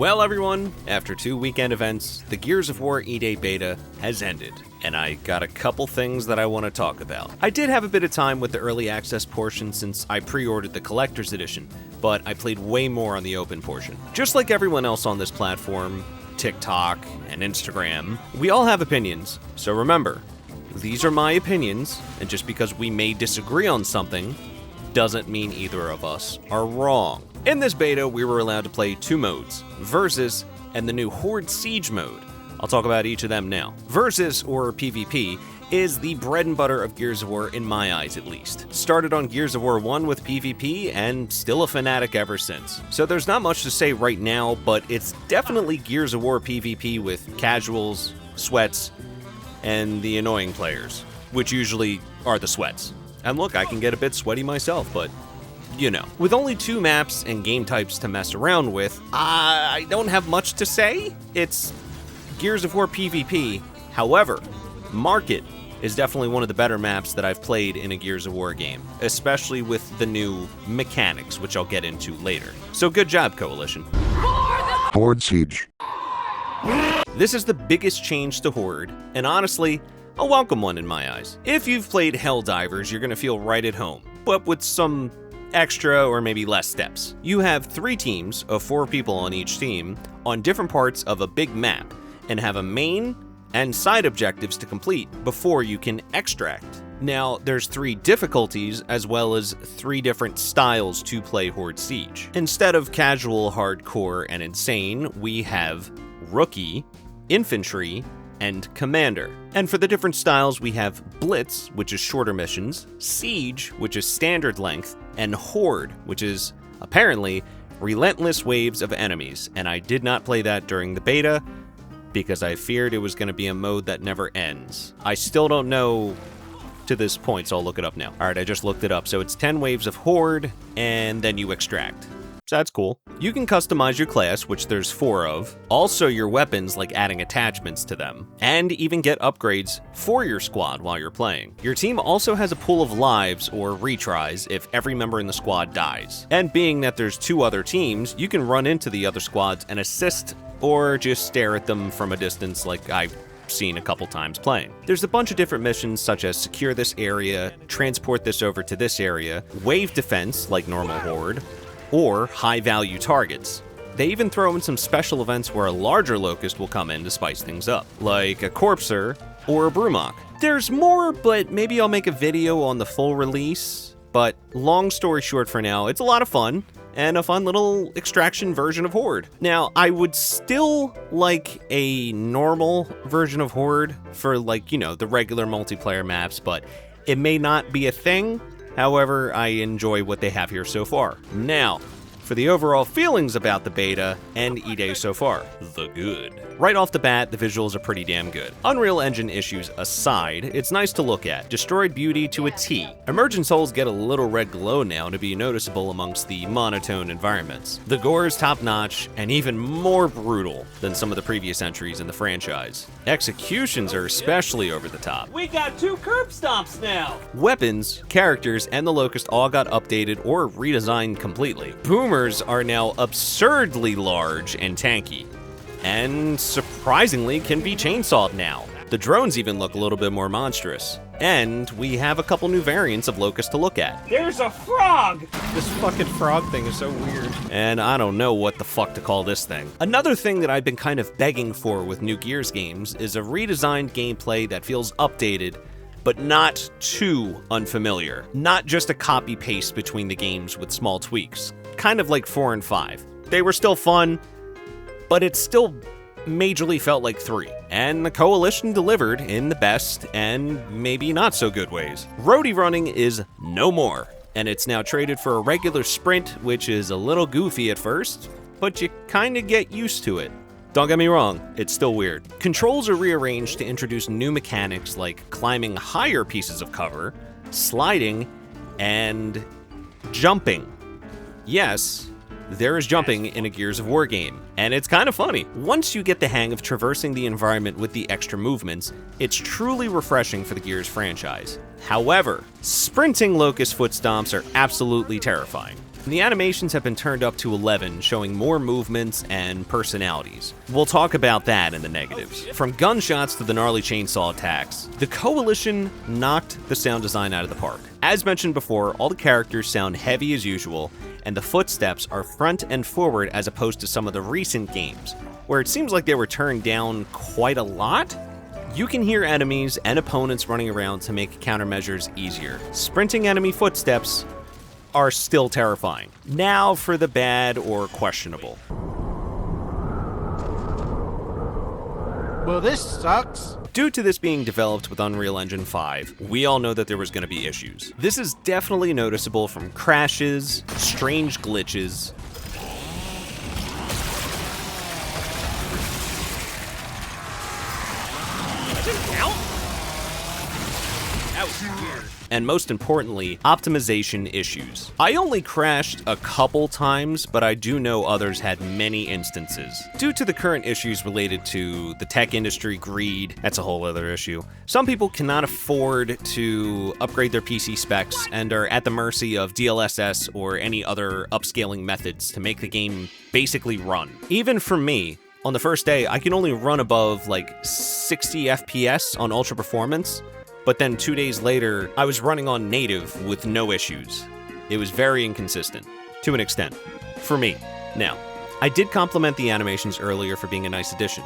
Well everyone, after 2 weekend events, the Gears of War E-Day beta has ended, and I got a couple things that I want to talk about. I did have a bit of time with the early access portion since I pre-ordered the collector's edition, but I played way more on the open portion. Just like everyone else on this platform, TikTok and Instagram, we all have opinions, so remember, these are my opinions, and just because we may disagree on something, doesn't mean either of us are wrong. In this beta, we were allowed to play 2 modes, Versus and the new Horde Siege mode. I'll talk about each of them now. Versus, or PvP, is the bread and butter of Gears of War in my eyes at least. Started on Gears of War 1 with PvP and still a fanatic ever since. So there's not much to say right now, but it's definitely Gears of War PvP with casuals, sweats, and the annoying players, which usually are the sweats. And look, I can get a bit sweaty myself, but you know. With only 2 maps and game types to mess around with, I don't have much to say. It's Gears of War PvP. However, Market is definitely one of the better maps that I've played in a Gears of War game, especially with the new mechanics, which I'll get into later. So good job, Coalition. Horde Siege. This is the biggest change to Horde, and honestly, a welcome one in my eyes. If you've played Helldivers, you're gonna feel right at home, but with some extra or maybe less steps. You have 3 teams of 4 people on each team on different parts of a big map and have a main and side objectives to complete before you can extract. Now, there's 3 difficulties as well as 3 different styles to play Horde Siege. Instead of casual, hardcore, and insane, we have Rookie, Infantry, and Commander. And for the different styles, we have Blitz, which is shorter missions, Siege, which is standard length, and Horde, which is apparently relentless waves of enemies. And I did not play that during the beta because I feared it was going to be a mode that never ends. I still don't know to this point, so I'll look it up now. All right, I just looked it up. So it's 10 waves of Horde, and then you extract. So that's cool. You can customize your class, which there's 4 of, also your weapons, like adding attachments to them, and even get upgrades for your squad while you're playing. Your team also has a pool of lives or retries if every member in the squad dies. And being that there's 2 other teams, you can run into the other squads and assist or just stare at them from a distance like I've seen a couple times playing. There's a bunch of different missions such as secure this area, transport this over to this area, wave defense like normal Horde, or high-value targets. They even throw in some special events where a larger locust will come in to spice things up, like a Corpser or a Brumok. There's more, but maybe I'll make a video on the full release. But long story short for now, it's a lot of fun, and a fun little extraction version of Horde. Now, I would still like a normal version of Horde for, like, you know, the regular multiplayer maps, but it may not be a thing. However, I enjoy what they have here so far. Now, for the overall feelings about the beta and E-Day so far, the good. Right off the bat, the visuals are pretty damn good. Unreal Engine issues aside, it's nice to look at. Destroyed beauty to a T. Emergent souls get a little red glow now to be noticeable amongst the monotone environments. The gore is top-notch and even more brutal than some of the previous entries in the franchise. Executions are especially over the top. We got 2 curb stomps now! Weapons, characters, and the Locust all got updated or redesigned completely. Boomers are now absurdly large and tanky, and surprisingly can be chainsawed now. The drones even look a little bit more monstrous. And we have a couple new variants of Locust to look at. There's a frog! This fucking frog thing is so weird. And I don't know what the fuck to call this thing. Another thing that I've been kind of begging for with new Gears games is a redesigned gameplay that feels updated, but not too unfamiliar. Not just a copy-paste between the games with small tweaks. Kind of like 4 and 5. They were still fun, but it still majorly felt like 3. And the Coalition delivered in the best and maybe not so good ways. Roadie running is no more, and it's now traded for a regular sprint, which is a little goofy at first, but you kinda get used to it. Don't get me wrong, it's still weird. Controls are rearranged to introduce new mechanics like climbing higher pieces of cover, sliding, and jumping. Yes, there is jumping in a Gears of War game, and it's kind of funny. Once you get the hang of traversing the environment with the extra movements, it's truly refreshing for the Gears franchise. However, sprinting Locust foot stomps are absolutely terrifying. The animations have been turned up to 11, showing more movements and personalities. We'll talk about that in the negatives. From gunshots to the gnarly chainsaw attacks, the Coalition knocked the sound design out of the park. As mentioned before, all the characters sound heavy as usual, and the footsteps are front and forward as opposed to some of the recent games, where it seems like they were turned down quite a lot. You can hear enemies and opponents running around to make countermeasures easier. Sprinting enemy footsteps are still terrifying. Now for the bad or questionable. Well, this sucks. Due to this being developed with Unreal Engine 5, we all know that there was going to be issues. This is definitely noticeable from crashes, strange glitches, and most importantly, optimization issues. I only crashed a couple times, but I do know others had many instances. Due to the current issues related to the tech industry, greed, that's a whole other issue. Some people cannot afford to upgrade their PC specs and are at the mercy of DLSS or any other upscaling methods to make the game basically run. Even for me, on the first day, I can only run above like 60 FPS on ultra performance, but then 2 days later, I was running on native with no issues. It was very inconsistent, to an extent, for me. Now, I did compliment the animations earlier for being a nice addition.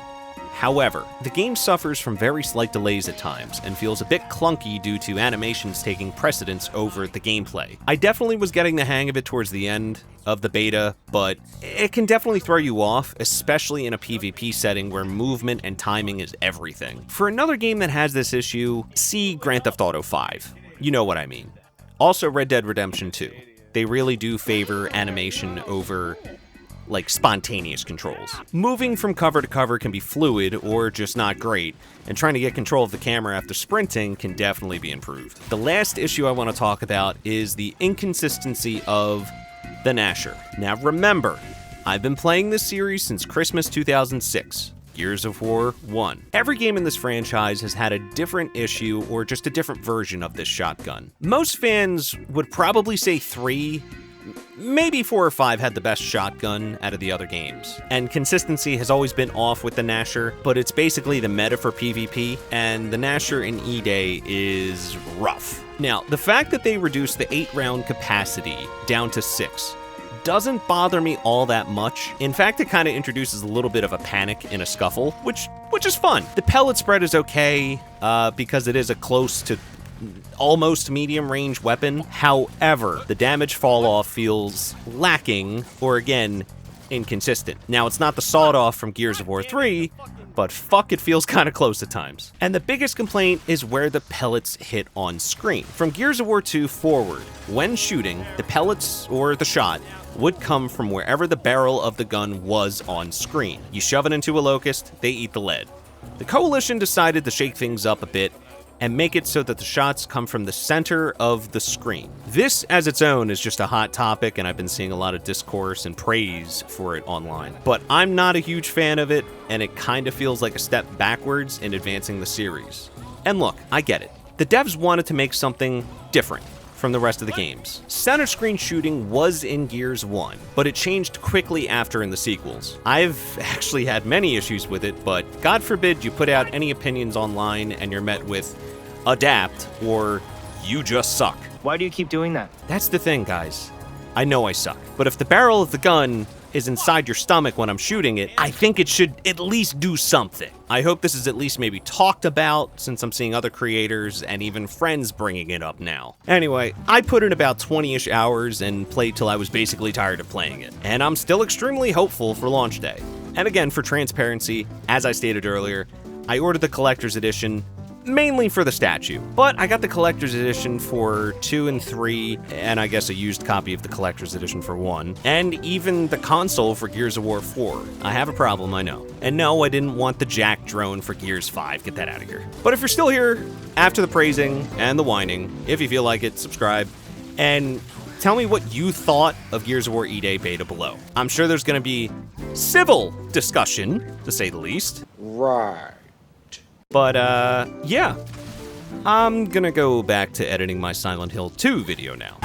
However, the game suffers from very slight delays at times and feels a bit clunky due to animations taking precedence over the gameplay. I definitely was getting the hang of it towards the end of the beta, but it can definitely throw you off, especially in a PvP setting where movement and timing is everything. For another game that has this issue, see Grand Theft Auto 5. You know what I mean. Also Red Dead Redemption 2. They really do favor animation over like spontaneous controls. Moving from cover to cover can be fluid or just not great, and trying to get control of the camera after sprinting can definitely be improved. The last issue I want to talk about is the inconsistency of the Gnasher. Now remember, I've been playing this series since Christmas 2006. Gears of War 1. Every game in this franchise has had a different issue or just a different version of this shotgun. Most fans would probably say 3, maybe 4 or 5 had the best shotgun out of the other games. And consistency has always been off with the Gnasher, but it's basically the meta for PvP, and the Gnasher in E-Day is rough. Now, the fact that they reduced the 8-round capacity down to 6 doesn't bother me all that much. In fact, it kind of introduces a little bit of a panic in a scuffle, which is fun. The pellet spread is okay, because it is a close to almost medium range weapon. However, the damage fall off feels lacking, or again, inconsistent. Now, it's not the sawed off from Gears of War 3, but fuck, it feels kind of close at times. And the biggest complaint is where the pellets hit on screen. From Gears of War 2 forward, when shooting, the pellets or the shot would come from wherever the barrel of the gun was on screen. You shove it into a locust, they eat the lead. The Coalition decided to shake things up a bit and make it so that the shots come from the center of the screen. This, as its own, is just a hot topic, and I've been seeing a lot of discourse and praise for it online. But I'm not a huge fan of it, and it kind of feels like a step backwards in advancing the series. And look, I get it. The devs wanted to make something different from the rest of the games. Center screen shooting was in Gears 1, but it changed quickly after in the sequels. I've actually had many issues with it, but God forbid you put out any opinions online and you're met with adapt or you just suck. Why do you keep doing that? That's the thing, guys. I know I suck, but if the barrel of the gun is inside your stomach when I'm shooting it, I think it should at least do something. I hope this is at least maybe talked about, since I'm seeing other creators and even friends bringing it up now. Anyway, I put in about 20-ish hours and played till I was basically tired of playing it. And I'm still extremely hopeful for launch day. And again, for transparency, as I stated earlier, I ordered the collector's edition mainly for the statue. But I got the collector's edition for 2 and 3, and I guess a used copy of the collector's edition for 1, and even the console for Gears of War 4. I have a problem, I know. And no, I didn't want the Jack drone for Gears 5. Get that out of here. But if you're still here after the praising and the whining, if you feel like it, subscribe, and tell me what you thought of Gears of War E-Day beta below. I'm sure there's gonna be civil discussion, to say the least. Right. But, yeah. I'm gonna go back to editing my Silent Hill 2 video now.